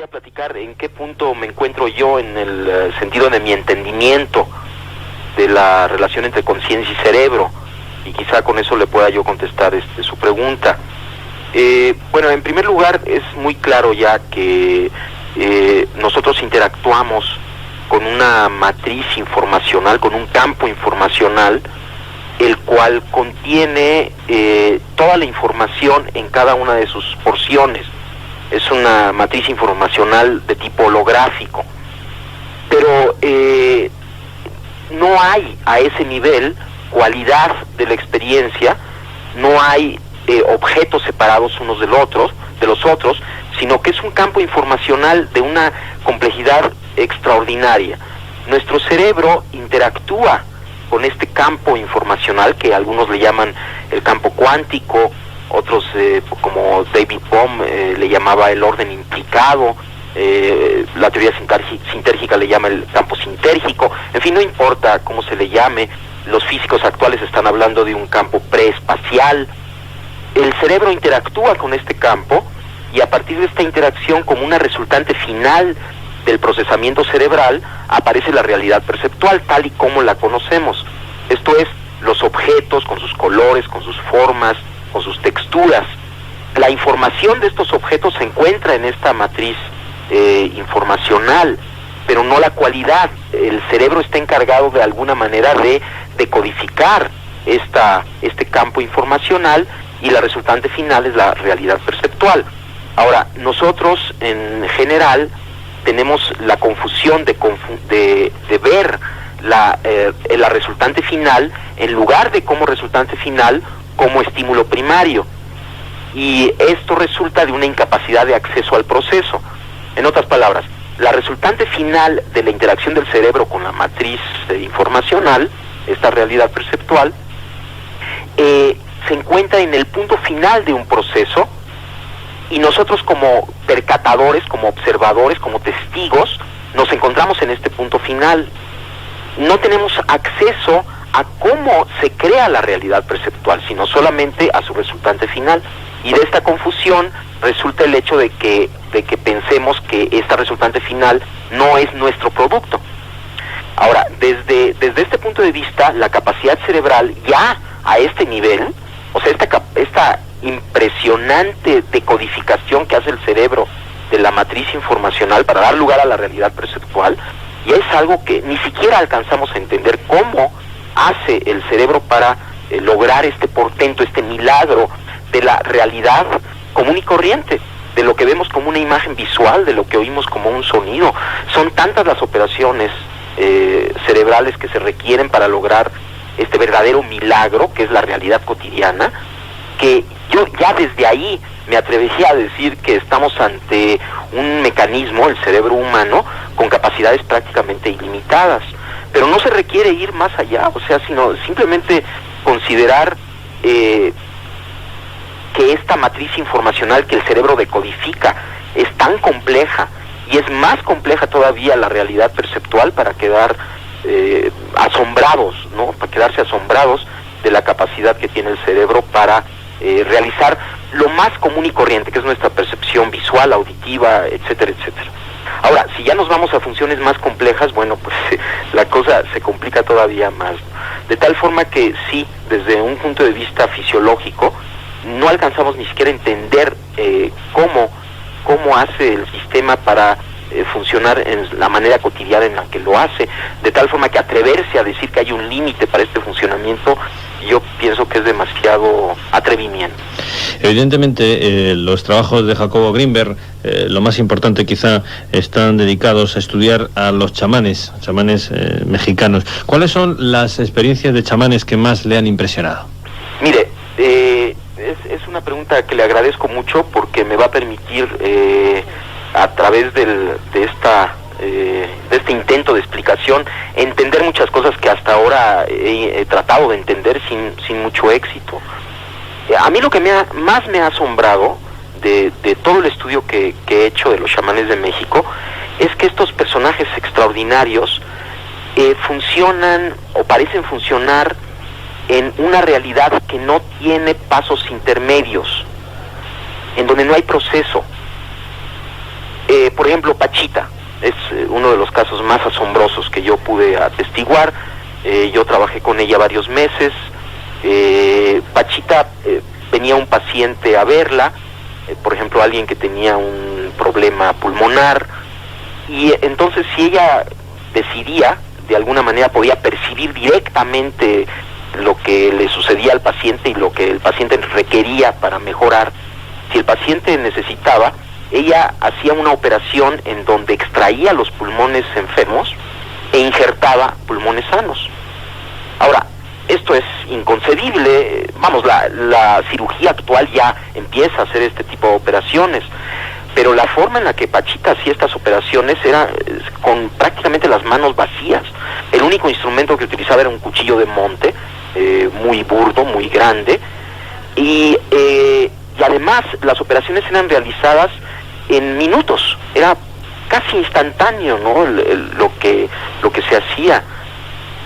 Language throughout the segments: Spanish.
a platicar en qué punto me encuentro yo en el sentido de mi entendimiento de la relación entre conciencia y cerebro, y quizá con eso le pueda yo contestar su pregunta. Bueno, en primer lugar, es muy claro ya que nosotros interactuamos con una matriz informacional, con un campo informacional, el cual contiene toda la información en cada una de sus porciones. Es una matriz informacional de tipo holográfico, pero no hay a ese nivel cualidad de la experiencia, no hay objetos separados unos de los otros, sino que es un campo informacional de una complejidad extraordinaria. Nuestro cerebro interactúa con este campo informacional que algunos le llaman el campo cuántico, otros como David Bohm le llamaba el orden implicado, la teoría sintérgica le llama el campo sintérgico, en fin, no importa cómo se le llame, los físicos actuales están hablando de un campo preespacial. El cerebro interactúa con este campo y a partir de esta interacción, como una resultante final del procesamiento cerebral, aparece la realidad perceptual tal y como la conocemos. Esto es, los objetos con sus colores, con sus formas, con sus texturas. La información de estos objetos se encuentra en esta matriz informacional, pero no la cualidad. El cerebro está encargado de alguna manera de decodificar este campo informacional, y la resultante final es la realidad perceptual. Ahora, nosotros en general tenemos la confusión de ver la resultante final, en lugar de como resultante final, como estímulo primario. Y esto resulta de una incapacidad de acceso al proceso. En otras palabras, la resultante final de la interacción del cerebro con la matriz informacional, esta realidad perceptual, se encuentra en el punto final de un proceso, y nosotros como percatadores, como observadores, como testigos, nos encontramos en este punto final. No tenemos acceso a cómo se crea la realidad perceptual, sino solamente a su resultante final. Y de esta confusión resulta el hecho de que pensemos que esta resultante final no es nuestro producto. Ahora, desde este punto de vista, la capacidad cerebral ya a este nivel, o sea, esta impresionante decodificación que hace el cerebro de la matriz informacional para dar lugar a la realidad perceptual, ya es algo que ni siquiera alcanzamos a entender cómo hace el cerebro para lograr este portento, este milagro de la realidad común y corriente, de lo que vemos como una imagen visual, de lo que oímos como un sonido. Son tantas las operaciones cerebrales que se requieren para lograr este verdadero milagro que es la realidad cotidiana, que yo ya desde ahí me atrevería a decir que estamos ante un mecanismo, el cerebro humano, con capacidades prácticamente ilimitadas. Pero no se requiere ir más allá, o sea, sino simplemente considerar que esta matriz informacional que el cerebro decodifica es tan compleja, y es más compleja todavía la realidad perceptual, para quedar asombrados, ¿no? Para quedarse asombrados de la capacidad que tiene el cerebro para realizar lo más común y corriente, que es nuestra percepción visual, auditiva, etcétera, etcétera. Ahora, si ya nos vamos a funciones más complejas, bueno, pues la cosa se complica todavía más, ¿no? De tal forma que sí, desde un punto de vista fisiológico, no alcanzamos ni siquiera a entender cómo hace el sistema para funcionar en la manera cotidiana en la que lo hace, de tal forma que atreverse a decir que hay un límite para este funcionamiento, yo pienso que es demasiado atrevimiento. Evidentemente, los trabajos de Jacobo Grinberg, lo más importante quizá, están dedicados a estudiar a los chamanes mexicanos. ¿Cuáles son las experiencias de chamanes que más le han impresionado? Mire, es una pregunta que le agradezco mucho, porque me va a permitir a través de este intento de explicación, entender muchas cosas que hasta ahora he tratado de entender sin mucho éxito. A mí lo que más me ha asombrado de todo el estudio que he hecho de los chamanes de México es que estos personajes extraordinarios funcionan o parecen funcionar en una realidad que no tiene pasos intermedios, en donde no hay proceso. Por ejemplo, Pachita es uno de los casos más asombrosos que yo pude atestiguar. Yo trabajé con ella varios meses. Pachita, venía un paciente a verla, por ejemplo, alguien que tenía un problema pulmonar, y entonces si ella decidía, de alguna manera podía percibir directamente lo que le sucedía al paciente y lo que el paciente requería para mejorar. Si el paciente necesitaba, ella hacía una operación en donde extraía los pulmones enfermos e injertaba pulmones sanos. Ahora, esto es inconcebible. Vamos, la cirugía actual ya empieza a hacer este tipo de operaciones, pero la forma en la que Pachita hacía estas operaciones era con prácticamente las manos vacías. El único instrumento que utilizaba era un cuchillo de monte, muy burdo, muy grande, y además las operaciones eran realizadas en minutos. Era casi instantáneo, ¿no? Lo que se hacía.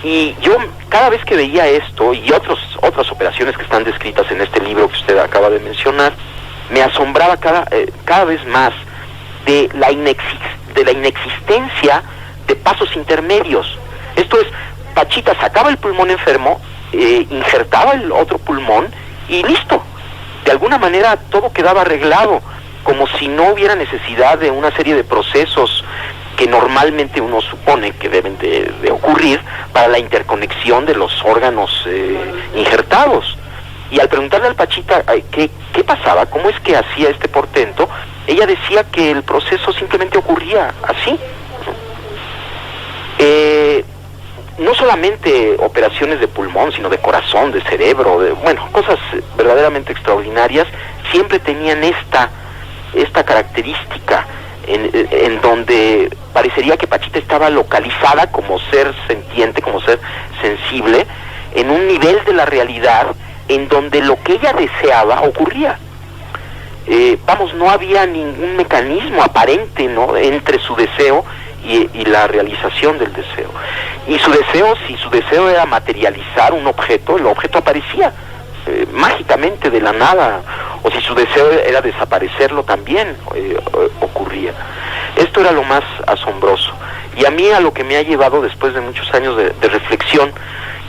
Y yo cada vez que veía esto y otras operaciones que están descritas en este libro que usted acaba de mencionar, me asombraba cada vez más de la inexistencia de pasos intermedios. Esto es, Pachita sacaba el pulmón enfermo, injertaba el otro pulmón y listo. De alguna manera todo quedaba arreglado, como si no hubiera necesidad de una serie de procesos que normalmente uno supone que deben de ocurrir para la interconexión de los órganos injertados. Y al preguntarle al Pachita qué pasaba, cómo es que hacía este portento, ella decía que el proceso simplemente ocurría así. No solamente operaciones de pulmón, sino de corazón, de cerebro, cosas verdaderamente extraordinarias, siempre tenían esta característica en donde parecería que Pachita estaba localizada como ser sentiente, como ser sensible, en un nivel de la realidad en donde lo que ella deseaba ocurría. No había ningún mecanismo aparente, ¿no?, entre su deseo y la realización del deseo. Y si su deseo era materializar un objeto, el objeto aparecía mágicamente de la nada, o si su deseo era desaparecerlo, también ocurría. Esto era lo más asombroso, y a mí a lo que me ha llevado después de muchos años de reflexión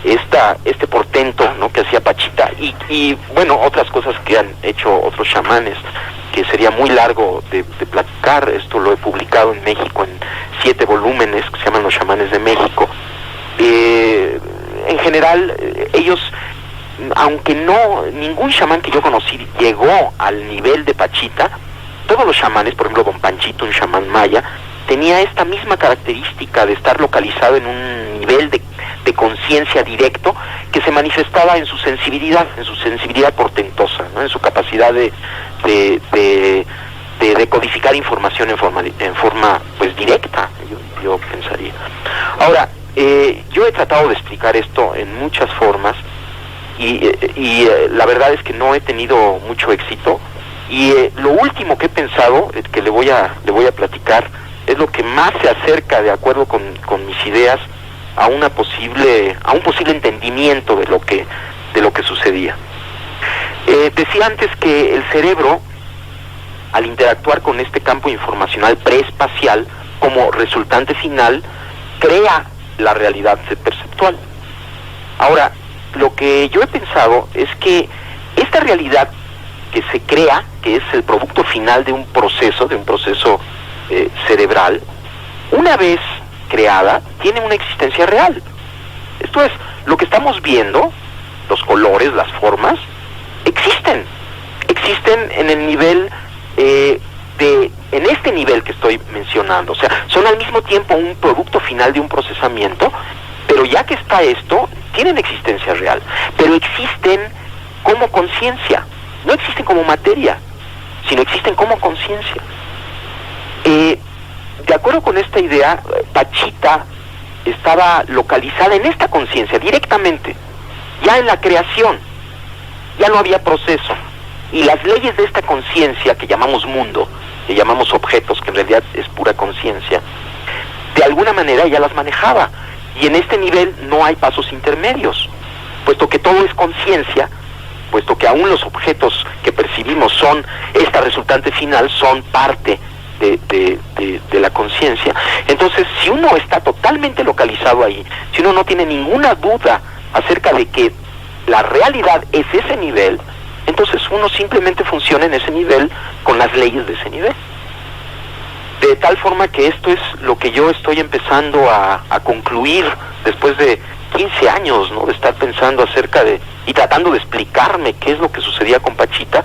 este portento, ¿no?, que hacía Pachita, y otras cosas que han hecho otros chamanes, que sería muy largo de platicar. Esto lo he publicado en México en 7 volúmenes que se llaman Los Chamanes de México. En general, ellos, aunque ningún chamán que yo conocí llegó al nivel de Pachita, todos los chamanes, por ejemplo Don Panchito, un chamán maya, tenía esta misma característica de estar localizado en un nivel de conciencia directo que se manifestaba en su sensibilidad portentosa, ¿no?, en su capacidad de decodificar información en forma pues directa, yo pensaría. Ahora, yo he tratado de explicar esto en muchas formas y la verdad es que no he tenido mucho éxito, y lo último que he pensado, que le voy a platicar, es lo que más se acerca, de acuerdo con mis ideas, a un posible entendimiento de lo que sucedía. Decía antes que el cerebro, al interactuar con este campo informacional preespacial, como resultante final, crea la realidad perceptual. Ahora, lo que yo he pensado es que esta realidad que se crea, que es el producto final de un proceso cerebral, una vez creada, tiene una existencia real. Esto es, lo que estamos viendo, los colores, las formas, existen en el nivel en este nivel que estoy mencionando. O sea, son al mismo tiempo un producto final de un procesamiento, pero ya que está esto, tienen existencia real, pero existen como conciencia, no existen como materia, sino existen como conciencia. De acuerdo con esta idea, Pachita estaba localizada en esta conciencia directamente, ya en la creación, ya no había proceso, y las leyes de esta conciencia que llamamos mundo, que llamamos objetos, que en realidad es pura conciencia, de alguna manera ya las manejaba, y en este nivel no hay pasos intermedios, puesto que todo es conciencia, puesto que aún los objetos que percibimos son esta resultante final, son parte de la conciencia. Entonces, si uno está totalmente localizado ahí, si uno no tiene ninguna duda acerca de que la realidad es ese nivel, entonces uno simplemente funciona en ese nivel con las leyes de ese nivel. De tal forma que esto es lo que yo estoy empezando a concluir después de 15 años, ¿no?, de estar pensando acerca de y tratando de explicarme qué es lo que sucedía con Pachita.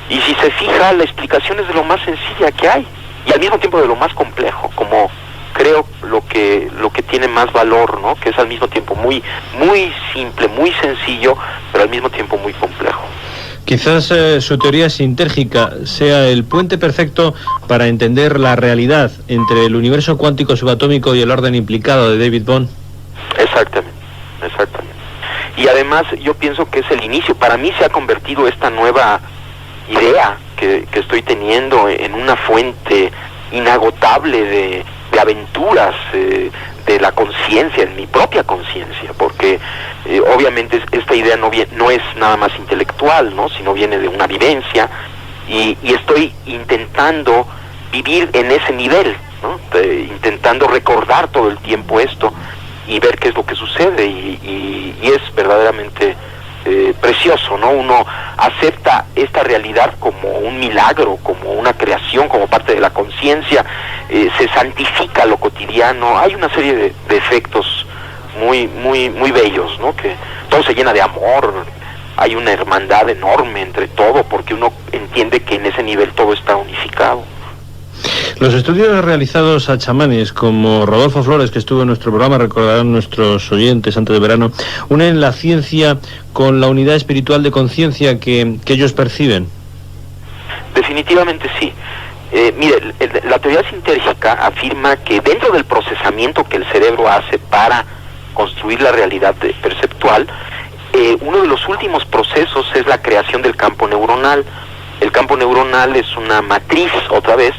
Y si se fija, la explicación es de lo más sencilla que hay y al mismo tiempo de lo más complejo, como creo lo que tiene más valor, ¿no?, que es al mismo tiempo muy simple, muy sencillo, pero al mismo tiempo muy complejo. Quizás su teoría sintérgica sea el puente perfecto para entender la realidad entre el universo cuántico subatómico y el orden implicado de David Bohm. Exactamente. Y además yo pienso que es el inicio. Para mí se ha convertido esta nueva idea que estoy teniendo en una fuente inagotable de aventuras de la conciencia, en mi propia conciencia, porque obviamente esta idea no es nada más intelectual, ¿no?, sino viene de una vivencia, y estoy intentando vivir en ese nivel, ¿no?, intentando recordar todo el tiempo esto y ver qué es lo que sucede, y es verdaderamente precioso, ¿no? Uno acepta esta realidad como un milagro, como una creación, como parte de la conciencia, se santifica lo cotidiano. Hay una serie de efectos muy bellos, ¿no?, que todo se llena de amor, hay una hermandad enorme entre todo, porque uno entiende que en ese nivel todo está unificado. Los estudios realizados a chamanes como Rodolfo Flores, que estuvo en nuestro programa, recordarán nuestros oyentes antes de verano, unen la ciencia con la unidad espiritual de conciencia que ellos perciben. Definitivamente sí. Mire, la teoría sintérgica afirma que dentro del procesamiento que el cerebro hace para construir la realidad perceptual, uno de los últimos procesos es la creación del campo neuronal. El campo neuronal es una matriz, otra vez,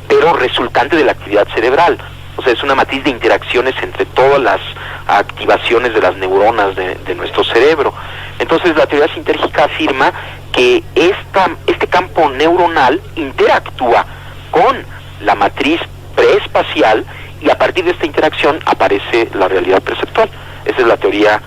pero resultante de la actividad cerebral. O sea, es una matriz de interacciones entre todas las activaciones de las neuronas de nuestro cerebro. Entonces, la teoría sintérgica afirma que este campo neuronal interactúa con la matriz preespacial, y a partir de esta interacción aparece la realidad perceptual. Esa es la teoría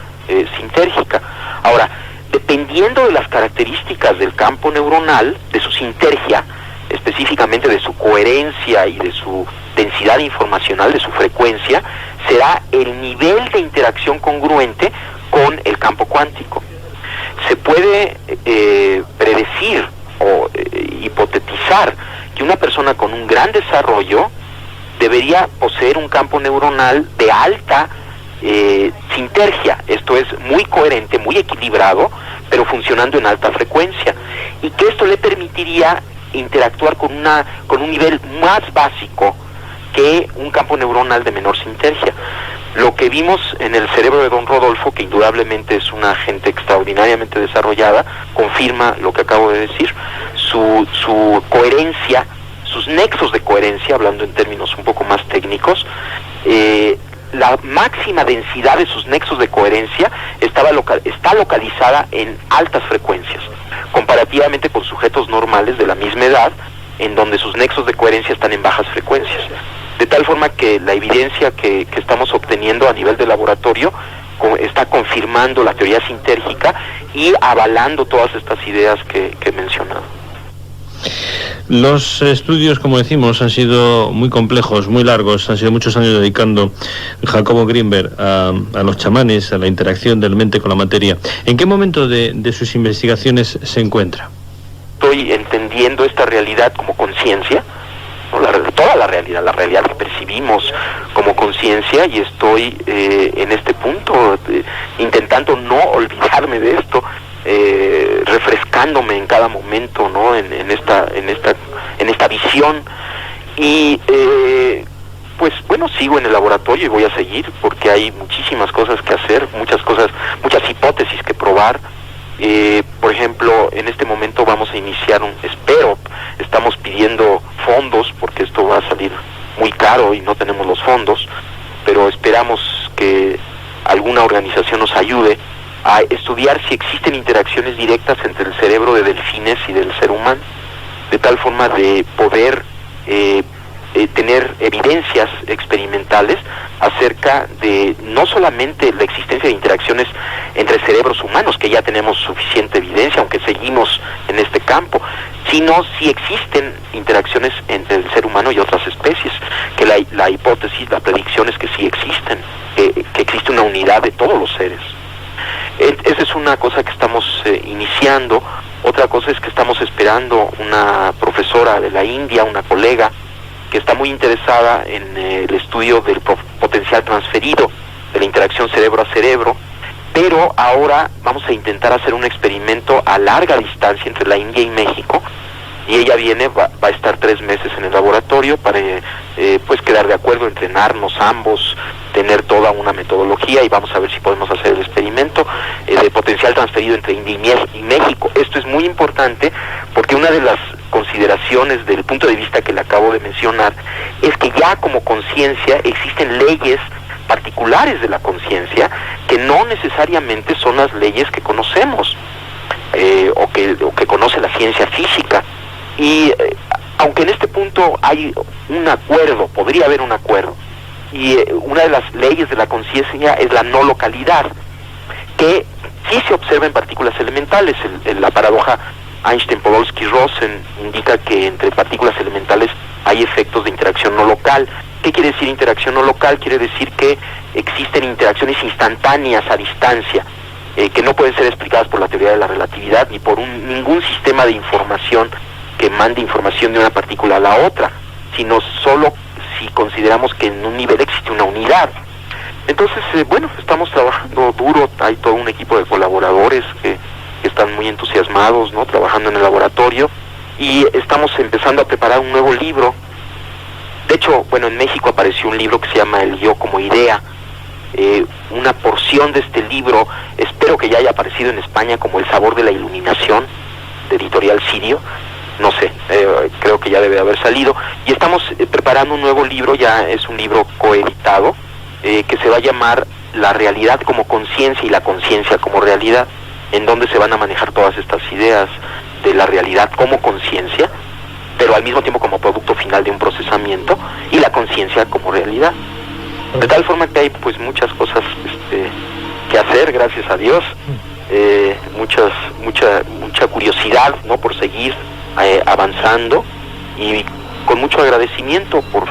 sintérgica. Ahora, dependiendo de las características del campo neuronal, de su sintergia, específicamente de su coherencia y de su densidad informacional, de su frecuencia, será el nivel de interacción congruente con el campo cuántico. Se puede predecir o hipotetizar que una persona con un gran desarrollo debería poseer un campo neuronal de alta sintergia, esto es, muy coherente, muy equilibrado, pero funcionando en alta frecuencia, y que esto le permitiría interactuar con un nivel más básico que un campo neuronal de menor sintergia. Lo que vimos en el cerebro de don Rodolfo, que indudablemente es una gente extraordinariamente desarrollada, confirma lo que acabo de decir. Su coherencia, sus nexos de coherencia, hablando en términos un poco más técnicos, la máxima densidad de sus nexos de coherencia está localizada en altas frecuencias, comparativamente con sujetos normales de la misma edad, en donde sus nexos de coherencia están en bajas frecuencias. De tal forma que la evidencia que estamos obteniendo a nivel de laboratorio está confirmando la teoría sintérgica y avalando todas estas ideas que he mencionado. Los estudios, como decimos, han sido muy complejos, muy largos, han sido muchos años dedicando Jacobo Grinberg a los chamanes, a la interacción del mente con la materia. ¿En qué momento de sus investigaciones se encuentra? Estoy entendiendo esta realidad como conciencia, ¿no? Toda la realidad que percibimos como conciencia, y estoy en este punto intentando no olvidarme de esto, refrescándome en cada momento, ¿no?, en esta visión, y pues bueno, sigo en el laboratorio y voy a seguir porque hay muchísimas cosas que hacer, muchas hipótesis que probar. Por ejemplo, en este momento vamos a iniciar estamos pidiendo fondos porque esto va a salir muy caro y no tenemos los fondos, pero esperamos que alguna organización nos ayude a estudiar si existen interacciones directas entre el cerebro de delfines y del ser humano, de tal forma de poder tener evidencias experimentales acerca de no solamente la existencia de interacciones entre cerebros humanos, que ya tenemos suficiente evidencia, aunque seguimos en este campo, sino si existen interacciones entre el ser humano y otras especies, que la hipótesis, la predicción es que sí existen, que existe una unidad de todos los seres. Esa es una cosa que estamos iniciando. Otra cosa es que estamos esperando una profesora de la India, una colega, que está muy interesada en el estudio del potencial transferido, de la interacción cerebro a cerebro, pero ahora vamos a intentar hacer un experimento a larga distancia entre la India y México, y ella va a estar 3 meses en el laboratorio para pues quedar de acuerdo, entrenarnos ambos, tener toda una metodología, y vamos a ver si podemos hacer el experimento de potencial transferido entre India y México. Esto es muy importante porque una de las consideraciones del punto de vista que le acabo de mencionar es que ya como conciencia existen leyes particulares de la conciencia que no necesariamente son las leyes que conocemos o que conoce la ciencia física. Y aunque en este punto hay un acuerdo, podría haber un acuerdo, y una de las leyes de la conciencia es la no localidad, que sí se observa en partículas elementales. La paradoja Einstein-Podolsky-Rosen indica que entre partículas elementales hay efectos de interacción no local. ¿Qué quiere decir interacción no local? Quiere decir que existen interacciones instantáneas a distancia, que no pueden ser explicadas por la teoría de la relatividad ni por ningún sistema de información que mande información de una partícula a la otra, sino solo si consideramos que en un nivel existe una unidad. Entonces, bueno, estamos trabajando duro, hay todo un equipo de colaboradores que están muy entusiasmados, ¿no?, trabajando en el laboratorio, y estamos empezando a preparar un nuevo libro. De hecho, bueno, en México apareció un libro que se llama El Yo como Idea. Una porción de este libro, espero que ya haya aparecido en España como El Sabor de la Iluminación, de Editorial Sirio. No sé, creo que ya debe de haber salido. Y estamos preparando un nuevo libro, ya es un libro coeditado, que se va a llamar La realidad como conciencia y la conciencia como realidad, en donde se van a manejar todas estas ideas de la realidad como conciencia, pero al mismo tiempo como producto final de un procesamiento, y la conciencia como realidad. De tal forma que hay pues muchas cosas que hacer, gracias a Dios, mucha curiosidad, ¿no?, por seguir avanzando, y con mucho agradecimiento por